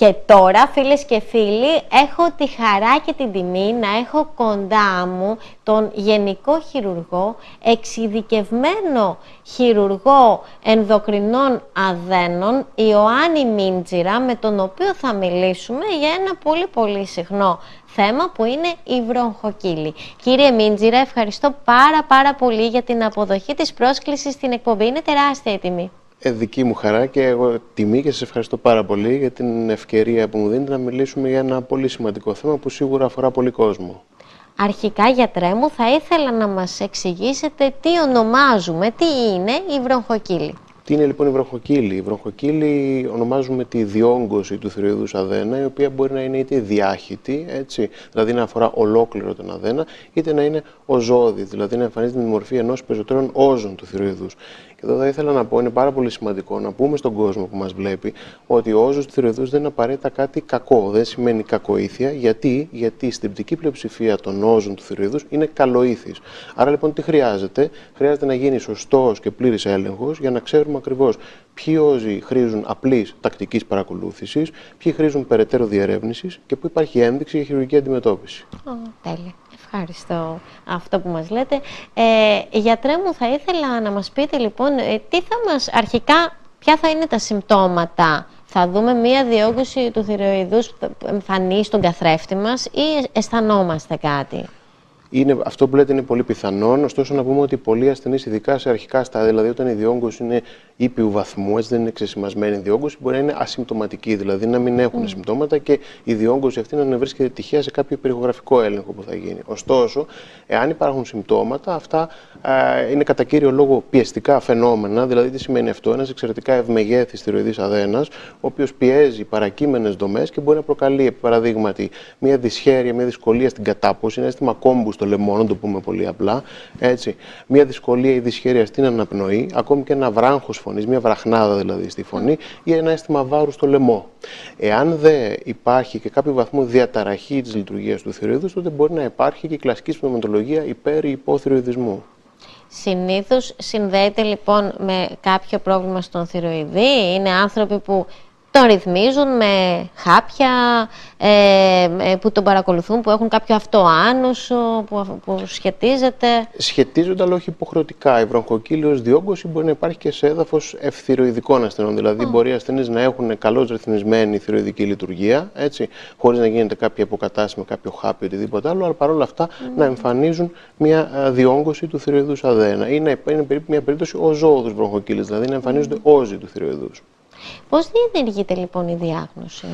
Και τώρα, φίλες και φίλοι, έχω τη χαρά και την τιμή να έχω κοντά μου τον Γενικό Χειρουργό, εξειδικευμένο χειρουργό ενδοκρινών αδένων, Ιωάννη Μίντζηρα, με τον οποίο θα μιλήσουμε για ένα πολύ συχνό θέμα που είναι η βρονχοκύλη. Κύριε Μίντζηρα, ευχαριστώ πάρα πολύ για την αποδοχή της πρόσκλησης στην εκπομπή. Είναι τεράστια η τιμή. Δική μου χαρά και εγώ τιμή και σας ευχαριστώ πάρα πολύ για την ευκαιρία που μου δίνετε να μιλήσουμε για ένα πολύ σημαντικό θέμα που σίγουρα αφορά πολύ κόσμο. Αρχικά, γιατρέ μου, θα ήθελα να μας εξηγήσετε τι ονομάζουμε, τι είναι η βρονχοκύλη. Τι είναι λοιπόν η βρονχοκύλη? Η βρονχοκύλη ονομάζουμε τη διόγκωση του θηροειδούς αδένα, η οποία μπορεί να είναι είτε διάχυτη, έτσι, δηλαδή να αφορά ολόκληρο τον αδένα, είτε να είναι οζώδη, δηλαδή να εμφανίζεται με τη μορφή ενός περισσότερων όζων του θηροειδούς. Και εδώ θα ήθελα να πω, είναι πάρα πολύ σημαντικό να πούμε στον κόσμο που μας βλέπει ότι ο όζος του θηροειδούς δεν είναι απαραίτητα κάτι κακό, δεν σημαίνει κακοήθεια. Γιατί η συντριπτική πλειοψηφία των όζων του θηροειδούς είναι καλοήθης. Άρα λοιπόν τι χρειάζεται? Χρειάζεται να γίνει σωστός και πλήρης έλεγχος για να ξέρουμε ακριβώς ποιοι όζοι χρήζουν απλής τακτικής παρακολούθησης, ποιοι χρήζουν περαιτέρω διερεύνησης και πού υπάρχει ένδειξη για χειρουργική αντιμετώπιση. Τέλεια. Ευχαριστώ αυτό που μας λέτε. Γιατρέ μου, θα ήθελα να μας πείτε λοιπόν αρχικά ποια θα είναι τα συμπτώματα. Θα δούμε μία διόγκωση του θηροειδούς που εμφανίζει στον καθρέφτη μας ή αισθανόμαστε κάτι? Αυτό που λέτε είναι πολύ πιθανόν, ωστόσο να πούμε ότι πολλοί ασθενείς, ειδικά σε αρχικά στάδια, δηλαδή όταν η διόγκωση είναι ήπιου βαθμού, έτσι δεν είναι ξεσημασμένη η διόγκωση, μπορεί να είναι ασυμπτωματική, δηλαδή να μην έχουν συμπτώματα και η διόγκωση αυτή να βρίσκεται τυχαία σε κάποιο περιχογραφικό έλεγχο που θα γίνει. Ωστόσο, εάν υπάρχουν συμπτώματα, αυτά είναι κατά κύριο λόγο πιεστικά φαινόμενα, δηλαδή τι σημαίνει αυτό? Ένας εξαιρετικά ευμεγέθης θηροειδής αδένας, ο οποίος πιέζει παρακείμενες δομές και μπορεί να προκαλεί, επί παραδείγματι, μια δυσχέρεια, μια δυσκολία στην κατάπωση, ένα αίσθημα κόμπου στο λαιμό, να το πούμε πολύ απλά, έτσι. Μια δυσκολία ή δυσχέρεια στην αναπνοή, ακόμη και ένα βράγχος φωνής, μια βραχνάδα δηλαδή στη φωνή, ή ένα αίσθημα βάρου στο λαιμό. Εάν δεν υπάρχει και κάποιο βαθμό διαταραχή της λειτουργίας του θηροειδούς, τότε μπορεί να υπάρχει και η κλασική συμπτωματολογία υπέρ ή υποθηροειδισμού. Συνήθως συνδέεται λοιπόν με κάποιο πρόβλημα στον θηροειδή, είναι άνθρωποι που τον ρυθμίζουν με χάπια, που τον παρακολουθούν, που έχουν κάποιο αυτοάνωσο, που σχετίζεται. Σχετίζονται, αλλά όχι υποχρεωτικά. Η βρονχοκύλη ως διόγκωση μπορεί να υπάρχει και σε έδαφος ευθυροειδικών ασθενών. Δηλαδή, μπορεί οι ασθενείς να έχουν καλώς ρυθμισμένη θηροειδική λειτουργία, έτσι, χωρίς να γίνεται κάποια αποκατάσταση με κάποιο χάπι ή οτιδήποτε άλλο, αλλά παρόλα αυτά να εμφανίζουν μια διόγκωση του θηροειδούς αδένα. Ή να είναι περίπου μια περίπτωση οζώδους βρονχοκύλης, δηλαδή να εμφανίζονται όζοι του θηροειδούς. Πώς διενεργείται λοιπόν η διάγνωση?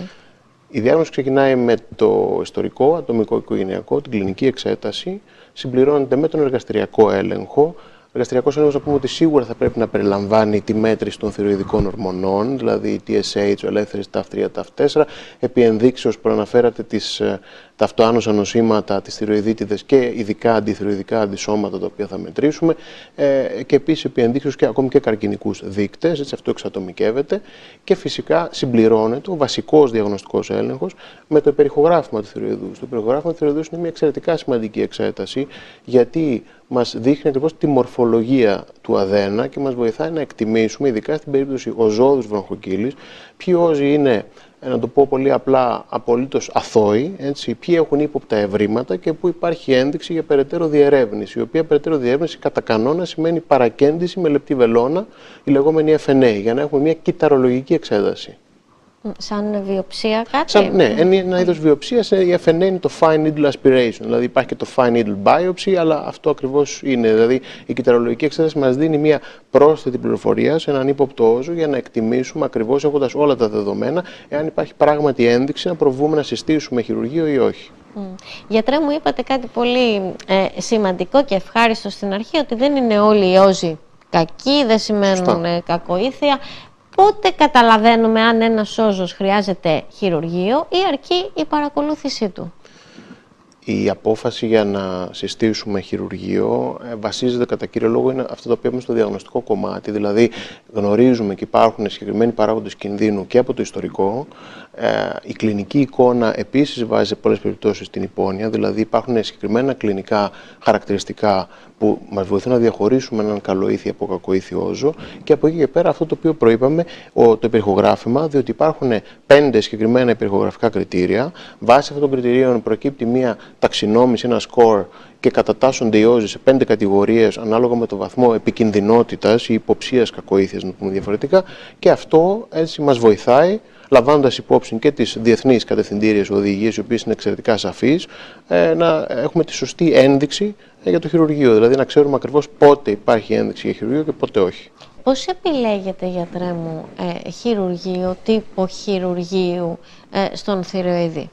Η διάγνωση ξεκινάει με το ιστορικό, ατομικό οικογενειακό, την κλινική εξέταση, συμπληρώνεται με τον εργαστηριακό έλεγχο. Ο εργαστηριακός έλεγχος, να πούμε ότι σίγουρα θα πρέπει να περιλαμβάνει τη μέτρηση των θηροειδικών ορμονών, δηλαδή TSH, ελεύθερης TAF3, TAF4, επί ενδείξεως που αναφέρατε τα αυτοάνωσα νοσήματα, τις θηροειδίτιδες και ειδικά αντιθηροειδικά αντισώματα τα οποία θα μετρήσουμε, και επίσης επί ενδείξεως και ακόμη και καρκινικούς δείκτες, έτσι αυτό εξατομικεύεται, και φυσικά συμπληρώνεται ο βασικός διαγνωστικός έλεγχος με το περιχογράφημα του θηροειδούς. Το περιχογράφημα του θηροειδούς είναι μια εξαιρετικά σημαντική εξέταση, γιατί μας δείχνει ακριβώς τη μορφολογία του αδένα και μας βοηθάει να εκτιμήσουμε, ειδικά στην περίπτωση οζώδους βρονχοκύλης, ποιοι όζοι είναι, να το πω πολύ απλά, απολύτως αθώοι, έτσι, ποιοι έχουν ύποπτα ευρήματα και πού υπάρχει ένδειξη για περαιτέρω διερεύνηση, η οποία περαιτέρω διερεύνηση κατά κανόνα σημαίνει παρακέντηση με λεπτή βελόνα, η λεγόμενη FNA, για να έχουμε μια κυταρολογική εξέταση. Σαν βιοψία κάτι? Ναι, ένα είδος βιοψίας. Η FNA είναι το Fine Needle Aspiration, δηλαδή υπάρχει και το Fine Needle Biopsy, αλλά αυτό ακριβώς είναι. Δηλαδή η κυταρολογική εξέταση μας δίνει μια πρόσθετη πληροφορία σε έναν ύποπτο όζο για να εκτιμήσουμε ακριβώς, έχοντας όλα τα δεδομένα, εάν υπάρχει πράγματι ένδειξη να προβούμε να συστήσουμε χειρουργείο ή όχι. Γιατρέ μου, είπατε κάτι πολύ σημαντικό και ευχάριστο στην αρχή, ότι δεν είναι όλοι οι όζοι κακοί, δεν σημαίνουν κακοήθεια. Πότε καταλαβαίνουμε αν ένας όζος χρειάζεται χειρουργείο ή αρκεί η παρακολούθησή του? Η απόφαση για να συστήσουμε χειρουργείο βασίζεται κατά κύριο λόγο, είναι αυτό το οποίο έχουμε στο διαγνωστικό κομμάτι, δηλαδή γνωρίζουμε και υπάρχουν συγκεκριμένοι παράγοντες κινδύνου και από το ιστορικό, Η κλινική εικόνα επίσης βάζει σε πολλές περιπτώσεις την υπόνοια, δηλαδή υπάρχουν συγκεκριμένα κλινικά χαρακτηριστικά που μας βοηθούν να διαχωρίσουμε έναν καλοήθη από κακοήθη όζο, και από εκεί και πέρα αυτό το οποίο προείπαμε, το υπερηχογράφημα, διότι υπάρχουν 5 συγκεκριμένα υπερηχογραφικά κριτήρια. Βάσει αυτών των κριτηρίων προκύπτει μια ταξινόμηση, ένα score, και κατατάσσονται οι όζοι σε 5 κατηγορίες ανάλογα με το βαθμό επικινδυνότητας ή υποψίας κακοήθειας, να το πούμε διαφορετικά, και αυτό έτσι μας βοηθάει, λαμβάνοντας υπόψη και τις διεθνείς κατευθυντήριες οδηγίες, οι οποίες είναι εξαιρετικά σαφείς, να έχουμε τη σωστή ένδειξη για το χειρουργείο. Δηλαδή να ξέρουμε ακριβώς πότε υπάρχει ένδειξη για χειρουργείο και πότε όχι. Πώς επιλέγετε, γιατρέ μου, χειρουργείο, τύπο χειρουργείου στον θηροειδή?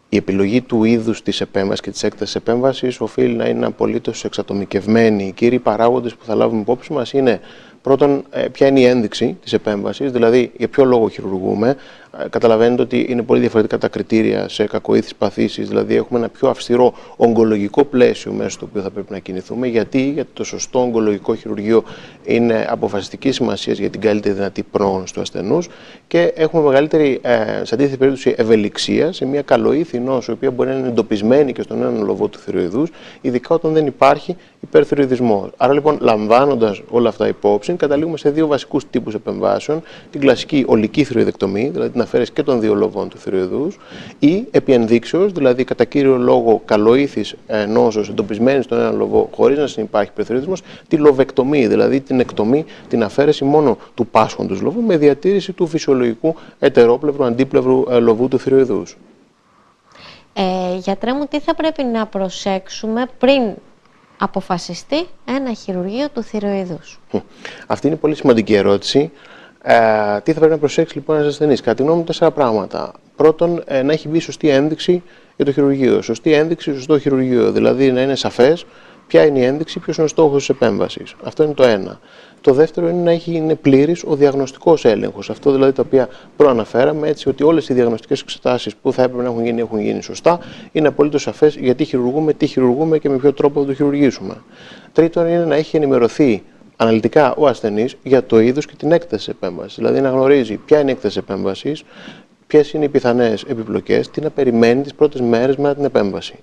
Η επιλογή του είδους της επέμβασης και της έκτασης επέμβασης οφείλει να είναι απολύτως εξατομικευμένη. Οι κύριοι παράγοντες που θα λάβουμε υπόψη μας είναι, πρώτον, ποια είναι η ένδειξη της επέμβασης, δηλαδή για ποιο λόγο χειρουργούμε. Καταλαβαίνετε ότι είναι πολύ διαφορετικά τα κριτήρια σε κακοήθεις παθήσεις, δηλαδή έχουμε ένα πιο αυστηρό ογκολογικό πλαίσιο μέσα στο οποίο θα πρέπει να κινηθούμε. Γιατί το σωστό ογκολογικό χειρουργείο είναι αποφασιστική σημασία για την καλύτερη δυνατή πρόγνωση του ασθενούς, και έχουμε μεγαλύτερη, σε αντίθετη περίπτωση, ευελιξία σε μια καλοήθη νόσο, η οποία μπορεί να είναι εντοπισμένη και στον έναν λοβό του θηροειδούς, ειδικά όταν δεν υπάρχει υπερθηροειδισμός. Άρα λοιπόν, λαμβάνοντας όλα αυτά υπόψη, καταλήγουμε σε 2 βασικούς τύπους επεμβάσεων: την κλασική ολική θηροειδεκτομή, δηλαδή την αφαίρεση και των 2 λοβών του θηροειδούς, ή επί ενδείξεως, δηλαδή κατά κύριο λόγο καλοήθης νόσος εντοπισμένη στον έναν λοβό χωρίς να συνυπάρχει υπερθηροειδισμός, τη λοβεκτομή, δηλαδή την εκτομή, την αφαίρεση μόνο του πάσχοντος λοβού με διατήρηση του φυσιολογικού ετερόπλευρου αντίπλευρου λοβού του θηροειδούς. Γιατρέ μου, τι θα πρέπει να προσέξουμε πριν αποφασιστεί ένα χειρουργείο του θηροειδούς? Αυτή είναι πολύ σημαντική ερώτηση. Τι θα πρέπει να προσέξει λοιπόν ένας ασθενής? Κατά τη γνώμη μου, 4 πράγματα. Πρώτον, να έχει μπει σωστή ένδειξη για το χειρουργείο. Σωστή ένδειξη, σωστό χειρουργείο. Δηλαδή να είναι σαφές ποια είναι η ένδειξη, ποιος είναι ο στόχος της επέμβασης. Αυτό είναι το ένα. Το δεύτερο είναι να είναι πλήρης ο διαγνωστικός έλεγχος. Αυτό δηλαδή το οποίο προαναφέραμε, έτσι ότι όλες οι διαγνωστικές εξετάσεις που θα έπρεπε να έχουν γίνει σωστά, είναι απολύτως σαφές γιατί χειρουργούμε, τι χειρουργούμε και με ποιο τρόπο θα το χειρουργήσουμε. Τρίτον, είναι να έχει ενημερωθεί αναλυτικά ο ασθενής για το είδος και την έκταση της επέμβασης. Δηλαδή να γνωρίζει ποια είναι η έκταση της επέμβασης, ποιες είναι οι πιθανές επιπλοκές, τι να περιμένει τις πρώτες μέρες μετά την επέμβαση.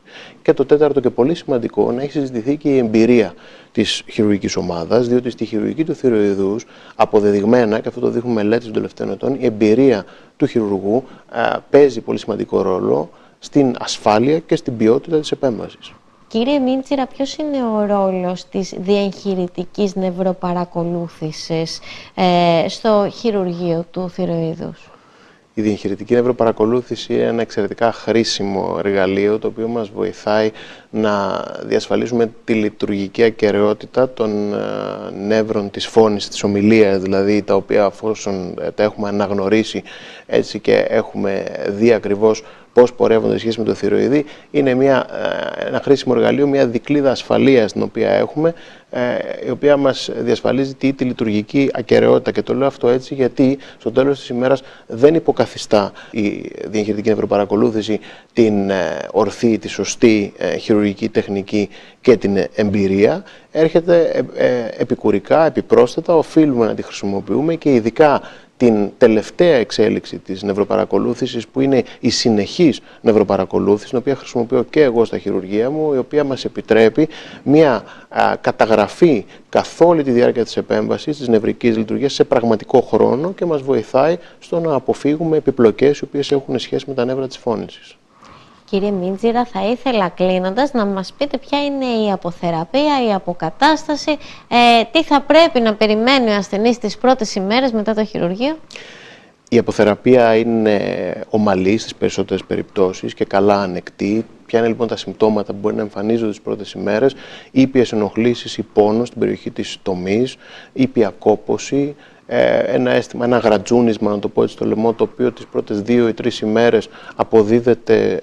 Και το τέταρτο και πολύ σημαντικό, να έχει συζητηθεί και η εμπειρία της χειρουργικής ομάδας, διότι στη χειρουργική του θηροειδούς, αποδεδειγμένα, και αυτό το δείχνουν μελέτες των τελευταίων ετών, η εμπειρία του χειρουργού παίζει πολύ σημαντικό ρόλο στην ασφάλεια και στην ποιότητα της επέμβασης. Κύριε Μίντσιρα, ποιος είναι ο ρόλος της διεγχειρητικής νευροπαρακολούθησης στο χειρουργείο του θηροειδούς? Η διεγχειρητική νευροπαρακολούθηση είναι ένα εξαιρετικά χρήσιμο εργαλείο, το οποίο μας βοηθάει να διασφαλίσουμε τη λειτουργική ακεραιότητα των νεύρων της φώνης, της ομιλίας, δηλαδή τα οποία αφόσον τα έχουμε αναγνωρίσει έτσι και έχουμε δει ακριβώς πώς πορεύονται σχέση με το θηροειδή, είναι ένα χρήσιμο εργαλείο, μια δικλείδα ασφαλείας την οποία έχουμε, η οποία μας διασφαλίζει τη λειτουργική ακεραιότητα. Και το λέω αυτό έτσι γιατί στο τέλος της ημέρας δεν υποκαθιστά η διεγχειρητική νευροπαρακολούθηση την ορθή, τη σωστή χειρουργική τεχνική και την εμπειρία. Έρχεται επικουρικά, επιπρόσθετα, οφείλουμε να τη χρησιμοποιούμε, και ειδικά την τελευταία εξέλιξη της νευροπαρακολούθησης, που είναι η συνεχής νευροπαρακολούθηση, την οποία χρησιμοποιώ και εγώ στα χειρουργεία μου, η οποία μας επιτρέπει μια καταγραφή καθ' όλη τη διάρκεια της επέμβασης, της νευρικής λειτουργίας σε πραγματικό χρόνο, και μας βοηθάει στο να αποφύγουμε επιπλοκές οι οποίες έχουν σχέση με τα νεύρα της φώνησης. Κύριε Μίντζιρα, θα ήθελα κλείνοντας να μας πείτε ποια είναι η αποθεραπεία, η αποκατάσταση, τι θα πρέπει να περιμένει ο ασθενής τις πρώτες ημέρες μετά το χειρουργείο? Η αποθεραπεία είναι ομαλή στις περισσότερες περιπτώσεις και καλά ανεκτή. Ποια είναι λοιπόν τα συμπτώματα που μπορεί να εμφανίζονται τις πρώτες ημέρες? Ήπιες ενοχλήσεις ή πόνος στην περιοχή της τομής, ήπια κόπωση, ένα αίσθημα, ένα γρατζούνισμα, να το πω έτσι, στο λαιμό, το οποίο τις πρώτες 2 ή 3 ημέρες αποδίδεται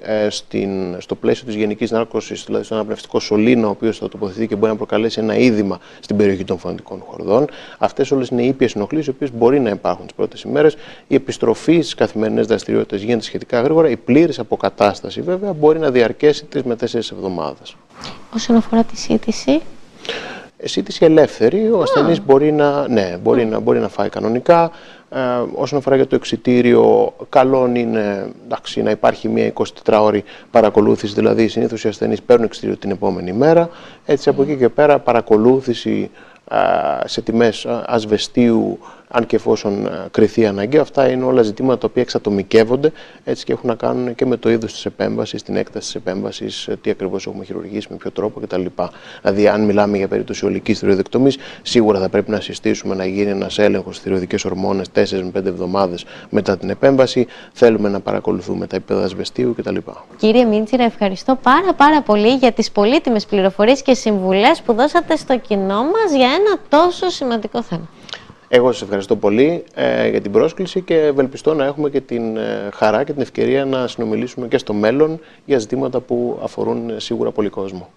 στο πλαίσιο της γενικής νάρκωσης, δηλαδή στον αναπνευστικό σωλήνα, ο οποίος θα τοποθετηθεί και μπορεί να προκαλέσει ένα είδημα στην περιοχή των φωνητικών χορδών. Αυτές όλες είναι ήπιες ενοχλήσεις, οι οποίες μπορεί να υπάρχουν τις πρώτες ημέρες. Η επιστροφή στις καθημερινές δραστηριότητες γίνεται σχετικά γρήγορα. Η πλήρης αποκατάσταση, βέβαια, μπορεί να διαρκέσει 3 με 4 εβδομάδες. Όσον αφορά τη σύντηση? Σύντηση ελεύθερη, ο ασθενής μπορεί να φάει κανονικά, Όσον αφορά για το εξιτήριο, καλό είναι να υπάρχει μια 24ωρη παρακολούθηση, δηλαδή συνήθως οι ασθενείς παίρνουν εξιτήριο την επόμενη μέρα. Έτσι, από εκεί και πέρα, παρακολούθηση σε τιμές ασβεστίου, αν και εφόσον κριθεί αναγκαίο. Αυτά είναι όλα ζητήματα τα οποία εξατομικεύονται, έτσι, και έχουν να κάνουν και με το είδος της επέμβασης, την έκταση της επέμβασης, τι ακριβώς έχουμε χειρουργήσει, με ποιο τρόπο κτλ. Δηλαδή, αν μιλάμε για περίπτωση ολικής θηροειδεκτομής, σίγουρα θα πρέπει να συστήσουμε να γίνει ένας έλεγχος στις θηροειδικές ορμόνες 4 με 5 εβδομάδες μετά την επέμβαση. Θέλουμε να παρακολουθούμε τα επίπεδα ασβεστίου κτλ. Κύριε Μίντσιρα, ευχαριστώ πάρα πολύ για τις πολύτιμες πληροφορίες και συμβουλές που δώσατε στο κοινό μας για ένα τόσο σημαντικό θέμα. Εγώ σας ευχαριστώ πολύ για την πρόσκληση και ευελπιστώ να έχουμε και την χαρά και την ευκαιρία να συνομιλήσουμε και στο μέλλον για ζητήματα που αφορούν σίγουρα πολύ κόσμο.